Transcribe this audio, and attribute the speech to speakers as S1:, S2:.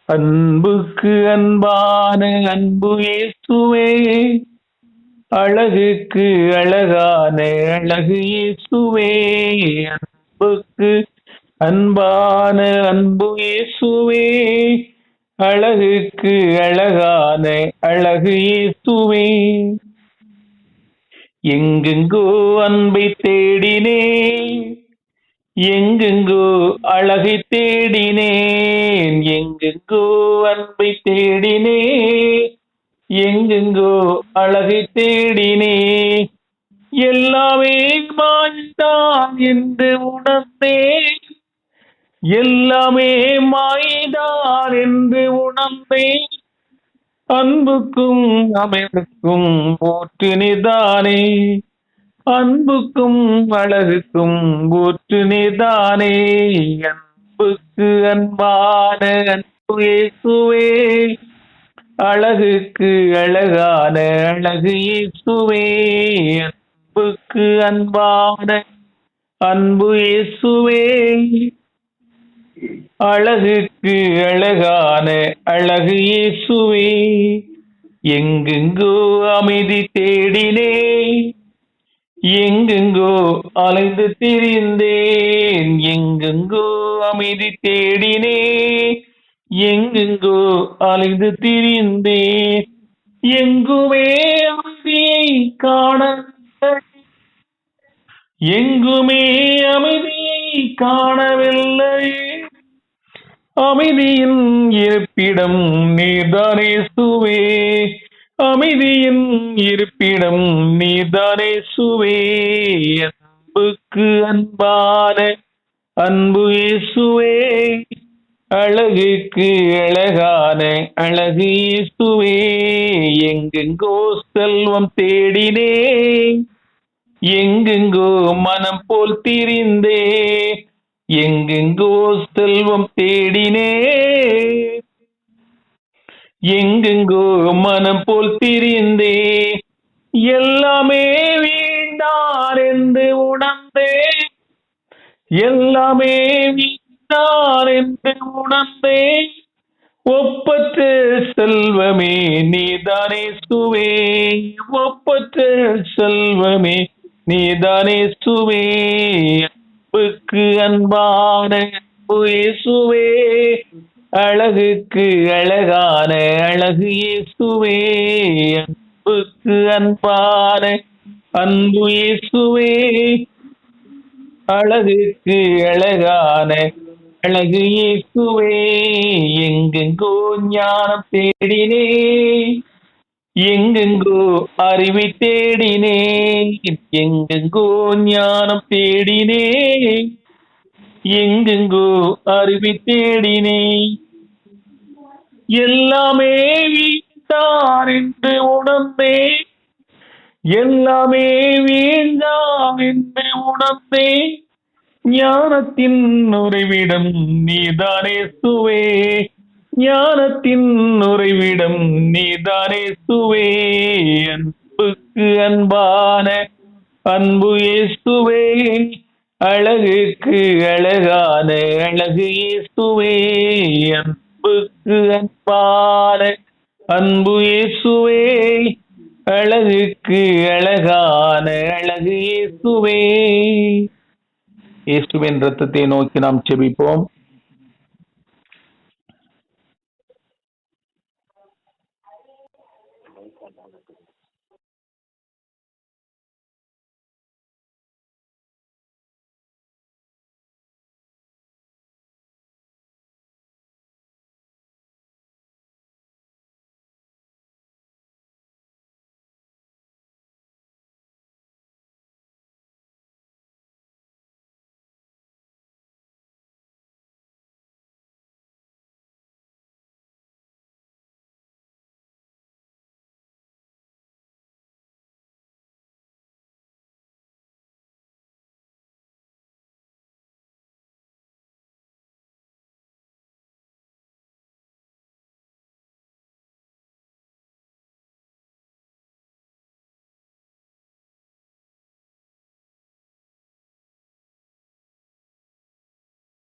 S1: அன்புக்கு அன்பான அன்பு இயேசுவே, அழகுக்கு அழகான அழகு இயேசுவே. அன்புக்கு அன்பான அன்பு இயேசுவே, அழகுக்கு அழகான அழகு இயேசுவே. எங்கெங்கோ அன்பை தேடினேன், எங்கெங்கோ அழகை தேடினேன், எங்கெங்கோ அன்பை தேடினேன், எங்கெங்கோ அழகை தேடினேன். எல்லாமே மாய்தான் என்று உணர்ந்தேன், எல்லாமே மாய்தான் என்று உணர்ந்தேன். அன்புக்கும் அமைவுக்கும் போற்று நீதானே, அன்புக்கும் அழகுக்கும் ஊற்று நீதானே. அன்புக்கு அன்பான அன்பு இயேசுவே, அழகுக்கு அழகான அழகு இயேசுவே. அன்புக்கு அன்பான அன்பு இயேசுவே, அழகுக்கு அழகான அழகு இயேசுவே. எங்கெங்கோ அமைதி தேடினேன், எங்கெங்கோ அலைந்து திரிந்தேன், எங்கெங்கோ அமைதி தேடினேன், எங்கெங்கோ அலைந்து திரிந்தேன். எங்குமே அமைதியை காண, எங்குமே அமைதியை காணவில்லை. அமைதியின் இருப்பிடம் நீர்தானே சுவே, அமைதியின் இருப்பிடம் நீர்தானே சுவே. அன்புக்கு அன்பான அன்பு இயேசுவே, அழகுக்கு அழகான அழகு இயேசுவே. எங்கெங்கோ செல்வம் தேடினேன், எங்கெங்கோ மனம் போல் திரிந்தே, எங்கெங்கோ செல்வம் தேடினே, எங்கெங்கோ மனம் போல் திரிந்தே. எல்லாமே வீண்டார் என்று உணர்ந்தே, எல்லாமே வீண்டார் என்று உணர்ந்தே. ஒப்பற்ற செல்வமே நீதானே சுவே, ஒப்பற்ற செல்வமே நீதானே சுவே. அன்புக்கு அன்பான அன்பு இயேசுவே, அழகுக்கு அழகான அழகு இயேசுவே. அன்புக்கு அன்பான அன்பு இயேசுவே, அழகுக்கு அழகான அழகு இயேசுவே. எங்கெங்கோ ஞானம் தேடினே, எங்கெங்கோ அறிவை தேடினே, எங்கெங்கோ ஞானம் தேடினே, எங்கெங்கோ அறிவை தேடினே. எல்லாமே வீழ்ந்தார் என்று உணர்ந்தே, எல்லாமே வீழ்ந்தார் என்று உணர்ந்தே. ஞானத்தின் உறைவிடம் நீதானே சுவே, ஞானத்தின் உறைவிடம் நீதானே சுவே. அன்புக்கு அன்பான அன்பு இயேசுவே, அழகுக்கு அழகான அழகு இயேசுவே. அன்புக்கு அன்பான அன்பு இயேசுவே, அழகுக்கு அழகான அழகு இயேசுவே. இயேசுவின் இரத்தத்தை நோக்கி நாம் செபிப்போம்.